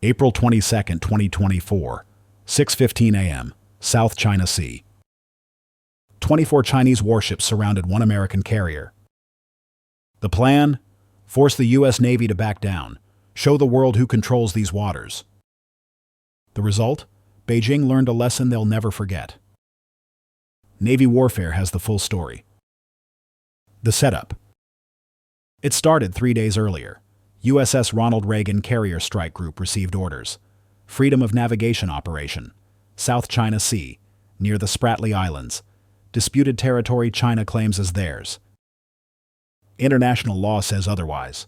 April 22, 2024, 6:15 a.m., South China Sea. 24 Chinese warships surrounded one American carrier. The plan? Force the U.S. Navy to back down, show the world who controls these waters. The result? Beijing learned a lesson they'll never forget. Navy warfare has the full story. The setup. It started 3 days earlier. USS Ronald Reagan Carrier Strike Group received orders. Freedom of navigation operation. South China Sea, near the Spratly Islands. Disputed territory China claims as theirs. International law says otherwise.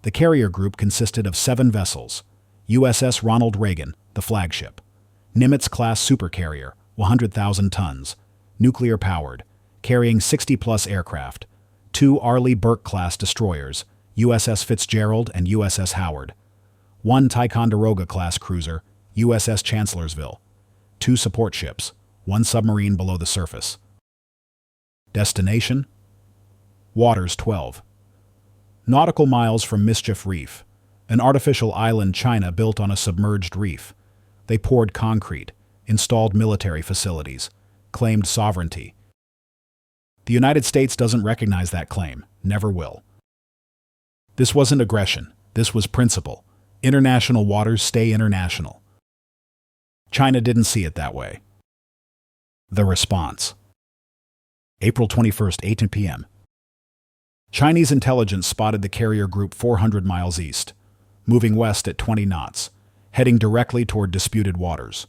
The carrier group consisted of 7 vessels. USS Ronald Reagan, the flagship. Nimitz-class supercarrier, 100,000 tons. Nuclear-powered, carrying 60-plus aircraft. 2 Arleigh Burke-class destroyers, USS Fitzgerald and USS Howard. 1 Ticonderoga-class cruiser, USS Chancellorsville. 2 support ships, 1 submarine below the surface. Destination? Waters 12. Nautical miles from Mischief Reef, an artificial island China built on a submerged reef. They poured concrete, installed military facilities, claimed sovereignty. The United States doesn't recognize that claim, never will. This wasn't aggression, this was principle. International waters stay international. China didn't see it that way. The response. April 21st, 8 p.m. Chinese intelligence spotted the carrier group 400 miles east, moving west at 20 knots, heading directly toward disputed waters.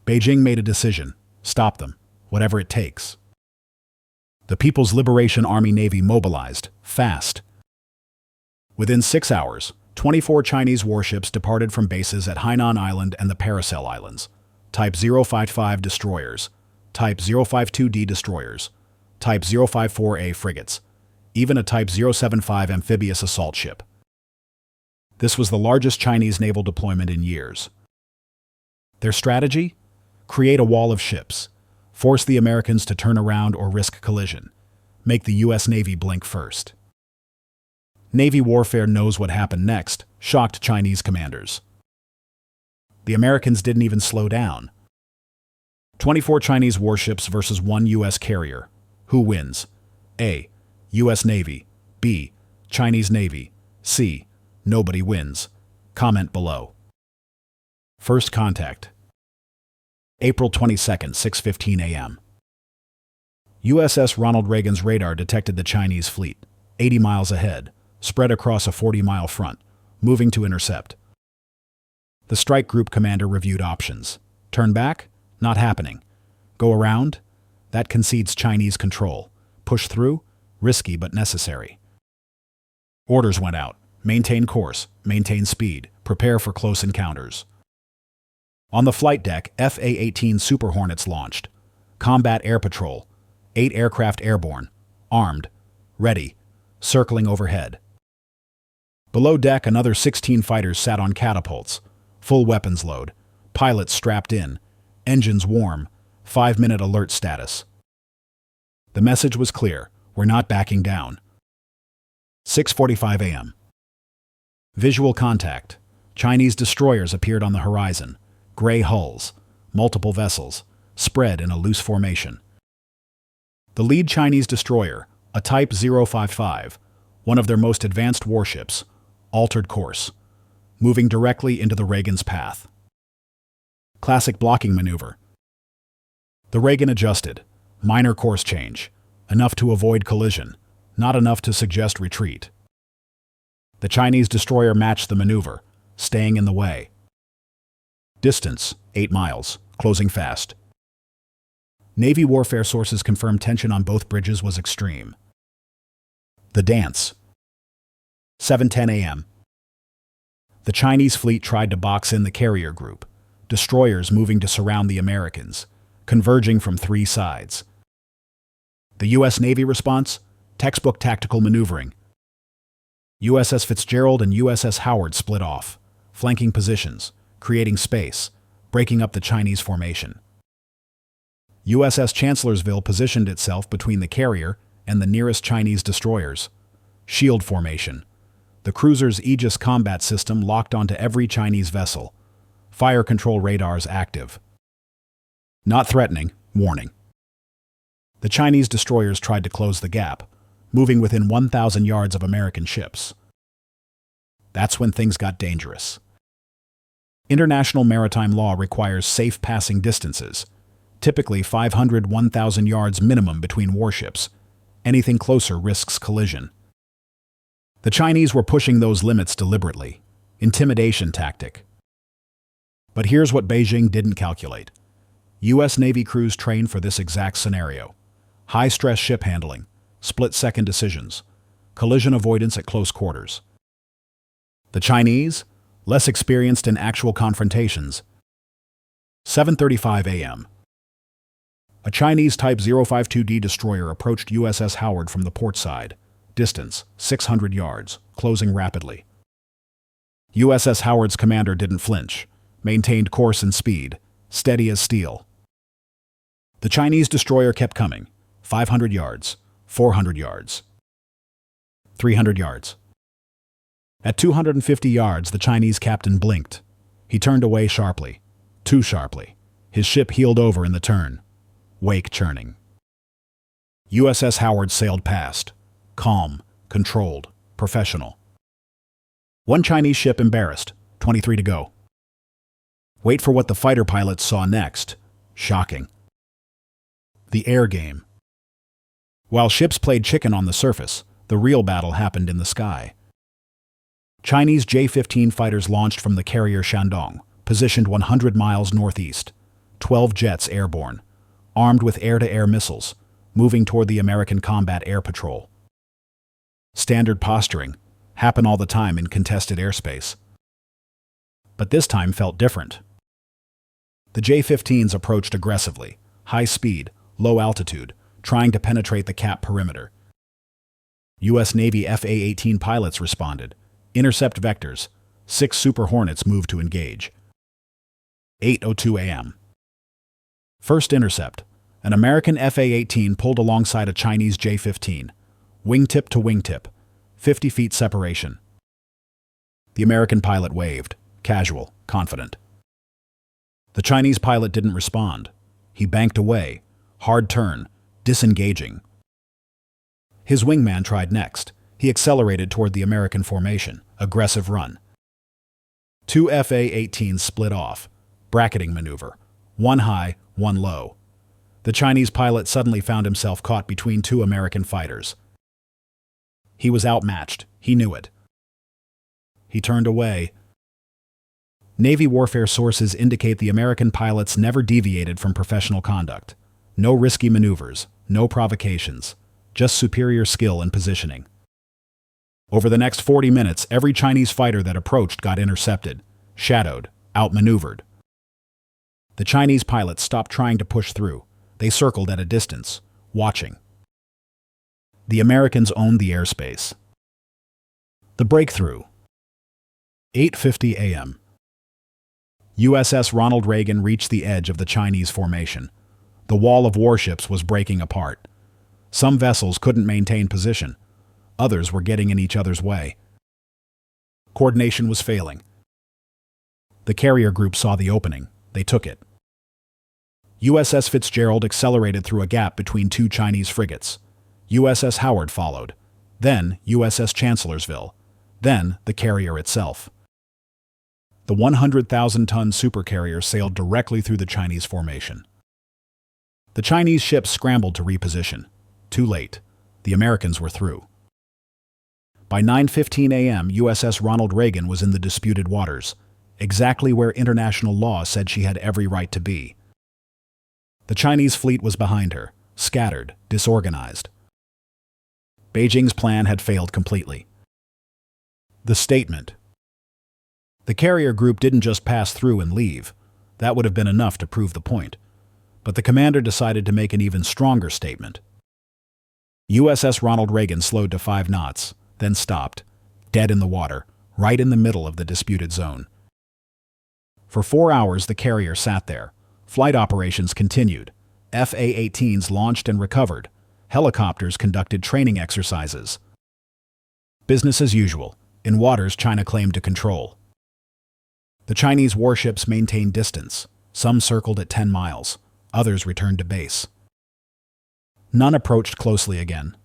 Beijing made a decision, stop them, whatever it takes. The People's Liberation Army Navy mobilized, fast. Within 6 hours, 24 Chinese warships departed from bases at Hainan Island and the Paracel Islands. Type 055 destroyers, Type 052D destroyers, Type 054A frigates, even a Type 075 amphibious assault ship. This was the largest Chinese naval deployment in years. Their strategy? Create a wall of ships, force the Americans to turn around or risk collision, make the U.S. Navy blink first. Navy warfare knows what happened next, shocked Chinese commanders. The Americans didn't even slow down. 24 Chinese warships versus 1 U.S. carrier. Who wins? A. U.S. Navy. B. Chinese Navy. C. Nobody wins. Comment below. First contact. April 22nd, 6:15 a.m. USS Ronald Reagan's radar detected the Chinese fleet, 80 miles ahead, spread across a 40-mile front, moving to intercept. The strike group commander reviewed options. Turn back? Not happening. Go around? That concedes Chinese control. Push through? Risky but necessary. Orders went out. Maintain course, maintain speed, prepare for close encounters. On the flight deck, FA-18 Super Hornets launched. Combat Air Patrol, 8 aircraft airborne, armed, ready, circling overhead. Below deck, another 16 fighters sat on catapults, full weapons load, pilots strapped in, engines warm, 5-minute alert status. The message was clear, we're not backing down. 6:45 a.m. Visual contact. Chinese destroyers appeared on the horizon, gray hulls, multiple vessels, spread in a loose formation. The lead Chinese destroyer, a Type 055, one of their most advanced warships, altered course, moving directly into the Reagan's path. Classic blocking maneuver. The Reagan adjusted, minor course change, enough to avoid collision, not enough to suggest retreat. The Chinese destroyer matched the maneuver, staying in the way. Distance, 8 miles, closing fast. Navy warfare sources confirmed tension on both bridges was extreme. The dance. 7:10 a.m. The Chinese fleet tried to box in the carrier group, destroyers moving to surround the Americans, converging from 3 sides. The U.S. Navy response? Textbook tactical maneuvering. USS Fitzgerald and USS Howard split off, flanking positions, creating space, breaking up the Chinese formation. USS Chancellorsville positioned itself between the carrier and the nearest Chinese destroyers. Shield formation. The cruiser's Aegis combat system locked onto every Chinese vessel. Fire control radars active. Not threatening, warning. The Chinese destroyers tried to close the gap, moving within 1,000 yards of American ships. That's when things got dangerous. International maritime law requires safe passing distances, typically 500 to 1,000 yards minimum between warships. Anything closer risks collision. The Chinese were pushing those limits deliberately. Intimidation tactic. But here's what Beijing didn't calculate. U.S. Navy crews trained for this exact scenario. High-stress ship handling, split-second decisions, collision avoidance at close quarters. The Chinese, less experienced in actual confrontations. 7:35 a.m. A Chinese Type 052D destroyer approached USS Howard from the port side. Distance, 600 yards, closing rapidly. USS Howard's commander didn't flinch, maintained course and speed, steady as steel. The Chinese destroyer kept coming. 500 yards, 400 yards, 300 yards. At 250 yards, the Chinese captain blinked. He turned away sharply, too sharply. His ship heeled over in the turn, wake churning. USS Howard sailed past, calm, controlled, professional. One Chinese ship embarrassed, 23 to go. Wait for what the fighter pilots saw next. Shocking. The air game. While ships played chicken on the surface, the real battle happened in the sky. Chinese J-15 fighters launched from the carrier Shandong, positioned 100 miles northeast. 12 jets airborne, armed with air-to-air missiles, moving toward the American Combat Air Patrol. Standard posturing, happen all the time in contested airspace. But this time felt different. The J-15s approached aggressively, high speed, low altitude, trying to penetrate the cap perimeter. U.S. Navy FA-18 pilots responded. Intercept vectors. 6 Super Hornets moved to engage. 8:02 a.m. First intercept. An American FA-18 pulled alongside a Chinese J-15. Wingtip to wingtip. 50 feet separation. The American pilot waved. Casual, confident. The Chinese pilot didn't respond. He banked away. Hard turn. Disengaging. His wingman tried next. He accelerated toward the American formation. Aggressive run. 2 FA-18s split off. Bracketing maneuver. One high, one low. The Chinese pilot suddenly found himself caught between 2 American fighters. He was outmatched. He knew it. He turned away. Navy warfare sources indicate the American pilots never deviated from professional conduct. No risky maneuvers, no provocations, just superior skill and positioning. Over the next 40 minutes, every Chinese fighter that approached got intercepted, shadowed, outmaneuvered. The Chinese pilots stopped trying to push through. They circled at a distance, watching. The Americans owned the airspace. The breakthrough. 8:50 a.m. USS Ronald Reagan reached the edge of the Chinese formation. The wall of warships was breaking apart. Some vessels couldn't maintain position. Others were getting in each other's way. Coordination was failing. The carrier group saw the opening. They took it. USS Fitzgerald accelerated through a gap between 2 Chinese frigates. USS Howard followed. Then USS Chancellorsville. Then the carrier itself. The 100,000-ton supercarrier sailed directly through the Chinese formation. The Chinese ships scrambled to reposition. Too late. The Americans were through. By 9:15 a.m., USS Ronald Reagan was in the disputed waters, exactly where international law said she had every right to be. The Chinese fleet was behind her, scattered, disorganized. Beijing's plan had failed completely. The statement. The carrier group didn't just pass through and leave. That would have been enough to prove the point. But the commander decided to make an even stronger statement. USS Ronald Reagan slowed to 5 knots, then stopped, dead in the water, right in the middle of the disputed zone. For 4 hours, the carrier sat there. Flight operations continued. FA-18s launched and recovered. Helicopters conducted training exercises. Business as usual. in waters China claimed to control. The Chinese warships maintained distance. Some circled at 10 miles. Others returned to base. None approached closely again.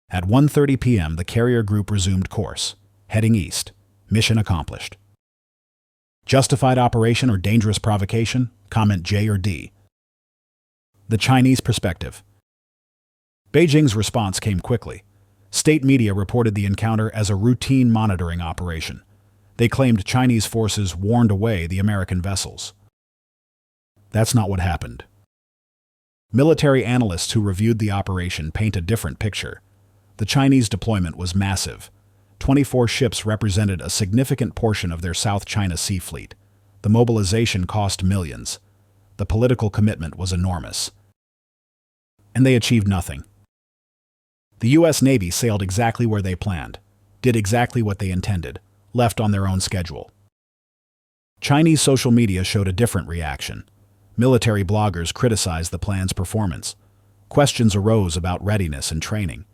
At 1:30 p.m., the carrier group resumed course, heading east. Mission accomplished. Justified operation or dangerous provocation? Comment J or D. The Chinese perspective. Beijing's response came quickly. State media reported the encounter as a routine monitoring operation. They claimed Chinese forces warned away the American vessels. That's not what happened. Military analysts who reviewed the operation paint a different picture. The Chinese deployment was massive. 24 ships represented a significant portion of their South China Sea fleet. The mobilization cost millions. The political commitment was enormous. And they achieved nothing. The U.S. Navy sailed exactly where they planned, did exactly what they intended, left on their own schedule. Chinese social media showed a different reaction. Military bloggers criticized the plan's performance. Questions arose about readiness and training.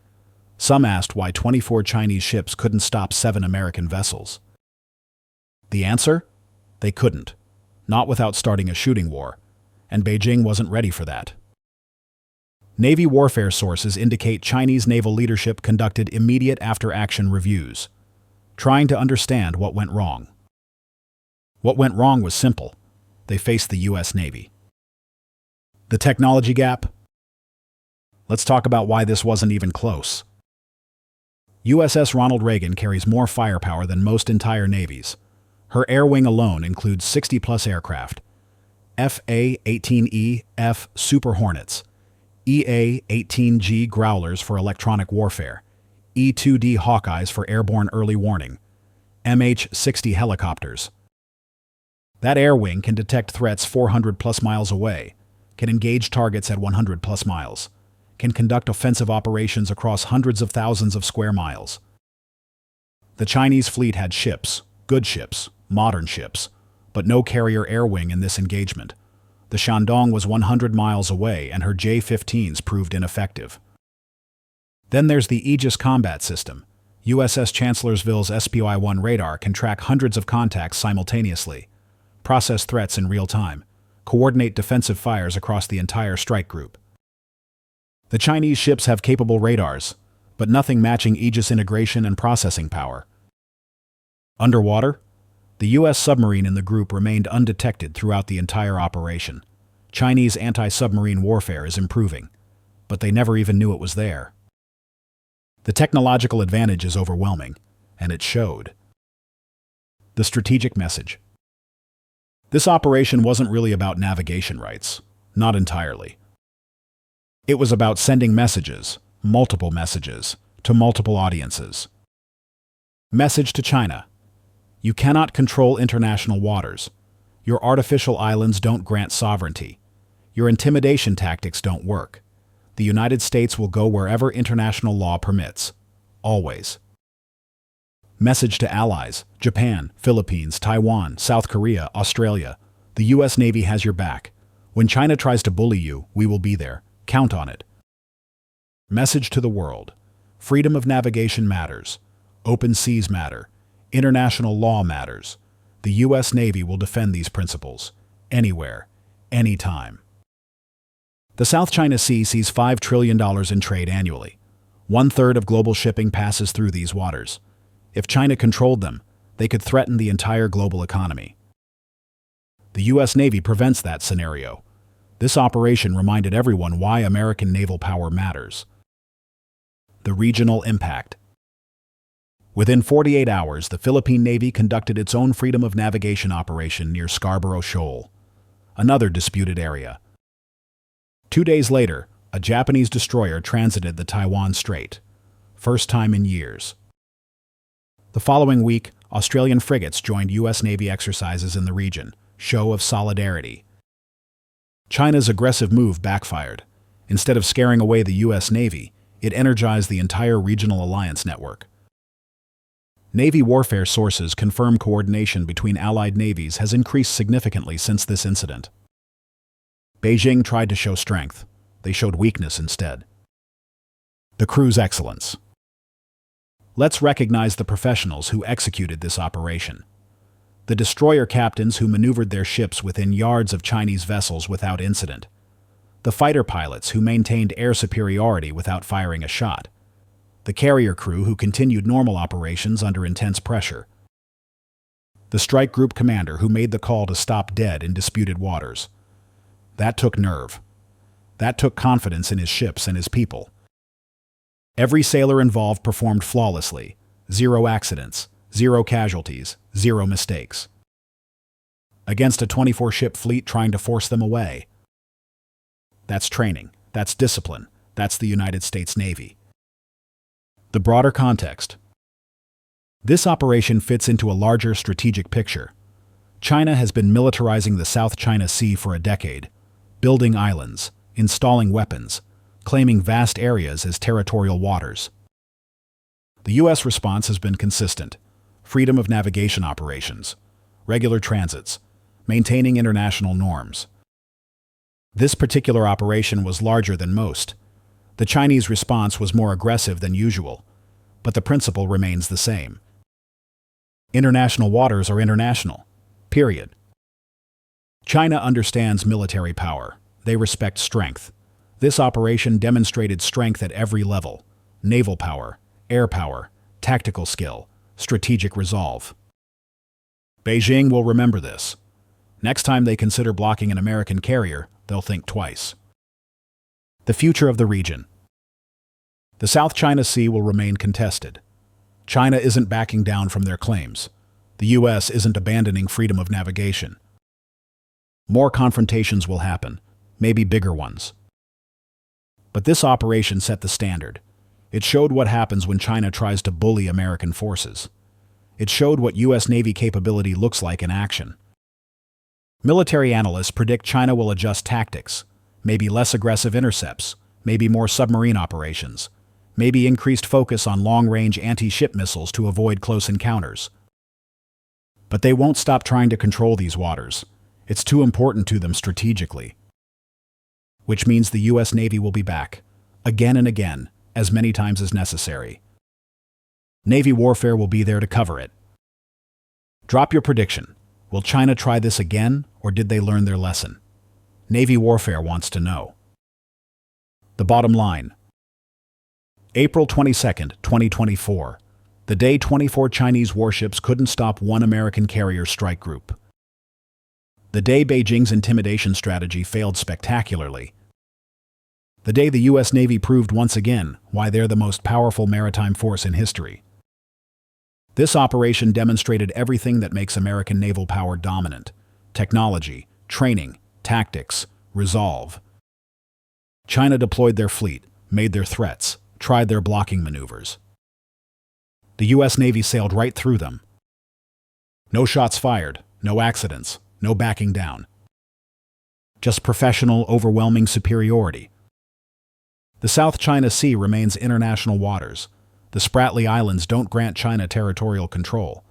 Some asked why 24 Chinese ships couldn't stop 7 American vessels. The answer? They couldn't. Not without starting a shooting war. And Beijing wasn't ready for that. Navy warfare sources indicate Chinese naval leadership conducted immediate after-action reviews, trying to understand what went wrong. What went wrong was simple. They faced the U.S. Navy. The technology gap? Let's talk about why this wasn't even close. USS Ronald Reagan carries more firepower than most entire navies. Her air wing alone includes 60-plus aircraft. FA-18E F Super Hornets, EA-18G Growlers for electronic warfare, E-2D Hawkeyes for airborne early warning, MH-60 helicopters. That air wing can detect threats 400-plus miles away, can engage targets at 100-plus miles, can conduct offensive operations across hundreds of thousands of square miles. The Chinese fleet had ships, good ships, modern ships, but no carrier air wing in this engagement. The Shandong was 100 miles away and her J-15s proved ineffective. Then there's the Aegis Combat System. USS Chancellorsville's SPY-1 radar can track hundreds of contacts simultaneously, process threats in real time, coordinate defensive fires across the entire strike group. The Chinese ships have capable radars, but nothing matching Aegis integration and processing power. Underwater? The U.S. submarine in the group remained undetected throughout the entire operation. Chinese anti-submarine warfare is improving, but they never even knew it was there. The technological advantage is overwhelming, and it showed. The strategic message. This operation wasn't really about navigation rights, not entirely. It was about sending messages, multiple messages, to multiple audiences. Message to China. You cannot control international waters. Your artificial islands don't grant sovereignty. Your intimidation tactics don't work. The United States will go wherever international law permits. Always. Message to allies: Japan, Philippines, Taiwan, South Korea, Australia. The U.S. Navy has your back. When China tries to bully you, we will be there. Count on it. Message to the world. Freedom of navigation matters. Open seas matter. International law matters. The U.S. Navy will defend these principles. Anywhere. Anytime. The South China Sea sees $5 trillion in trade annually. 1/3 of global shipping passes through these waters. If China controlled them, they could threaten the entire global economy. The U.S. Navy prevents that scenario. This operation reminded everyone why American naval power matters. The regional impact. Within 48 hours, the Philippine Navy conducted its own freedom of navigation operation near Scarborough Shoal, another disputed area. 2 days later, a Japanese destroyer transited the Taiwan Strait, first time in years. The following week, Australian frigates joined U.S. Navy exercises in the region, show of solidarity. China's aggressive move backfired. Instead of scaring away the U.S. Navy, it energized the entire regional alliance network. Navy warfare sources confirm coordination between allied navies has increased significantly since this incident. Beijing tried to show strength. They showed weakness instead. The crew's excellence. Let's recognize the professionals who executed this operation. The destroyer captains who maneuvered their ships within yards of Chinese vessels without incident. The fighter pilots who maintained air superiority without firing a shot. The carrier crew who continued normal operations under intense pressure. The strike group commander who made the call to stop dead in disputed waters. That took nerve. That took confidence in his ships and his people. Every sailor involved performed flawlessly. 0 accidents, 0 casualties, 0 mistakes. Against a 24-ship fleet trying to force them away. That's training. That's discipline. That's the United States Navy. The broader context. This operation fits into a larger strategic picture. China has been militarizing the South China Sea for a decade, building islands, installing weapons, claiming vast areas as territorial waters. The U.S. response has been consistent: freedom of navigation operations, regular transits, maintaining international norms. This particular operation was larger than most. The Chinese response was more aggressive than usual, but the principle remains the same. International waters are international. Period. China understands military power. They respect strength. This operation demonstrated strength at every level: naval power, air power, tactical skill, strategic resolve. Beijing will remember this. Next time they consider blocking an American carrier, they'll think twice. The future of the region. The South China Sea will remain contested. China isn't backing down from their claims. The U.S. isn't abandoning freedom of navigation. More confrontations will happen, maybe bigger ones. But this operation set the standard. It showed what happens when China tries to bully American forces. It showed what U.S. Navy capability looks like in action. Military analysts predict China will adjust tactics, maybe less aggressive intercepts, maybe more submarine operations, maybe increased focus on long-range anti-ship missiles to avoid close encounters. But they won't stop trying to control these waters. It's too important to them strategically. Which means the U.S. Navy will be back, again and again, as many times as necessary. Navy warfare will be there to cover it. Drop your prediction. Will China try this again, or did they learn their lesson? Navy warfare wants to know. The bottom line. April 22, 2024. The day 24 Chinese warships couldn't stop one American carrier strike group. The day Beijing's intimidation strategy failed spectacularly. The day the U.S. Navy proved once again why they're the most powerful maritime force in history. This operation demonstrated everything that makes American naval power dominant: technology, training, tactics, resolve. China deployed their fleet, made their threats, tried their blocking maneuvers. The U.S. Navy sailed right through them. No shots fired, no accidents, no backing down. Just professional, overwhelming superiority. The South China Sea remains international waters. The Spratly Islands don't grant China territorial control,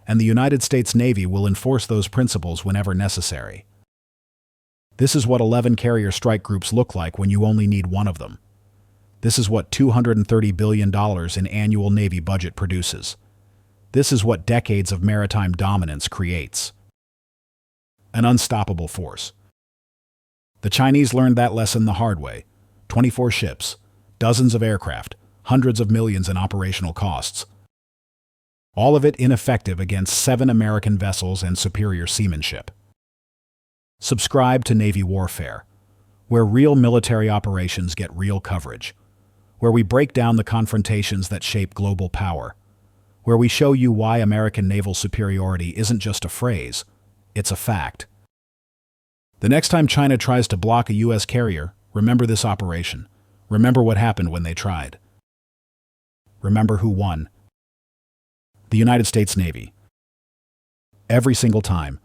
and the United States Navy will enforce those principles whenever necessary. This is what 11 carrier strike groups look like when you only need one of them. This is what $230 billion in annual Navy budget produces. This is what decades of maritime dominance creates. An unstoppable force. The Chinese learned that lesson the hard way. 24 ships, dozens of aircraft, hundreds of millions in operational costs. All of it ineffective against 7 American vessels and superior seamanship. Subscribe to Navy Warfare, where real military operations get real coverage, where we break down the confrontations that shape global power, where we show you why American naval superiority isn't just a phrase, it's a fact. The next time China tries to block a U.S. carrier, remember this operation. Remember what happened when they tried. Remember who won. The United States Navy. Every single time,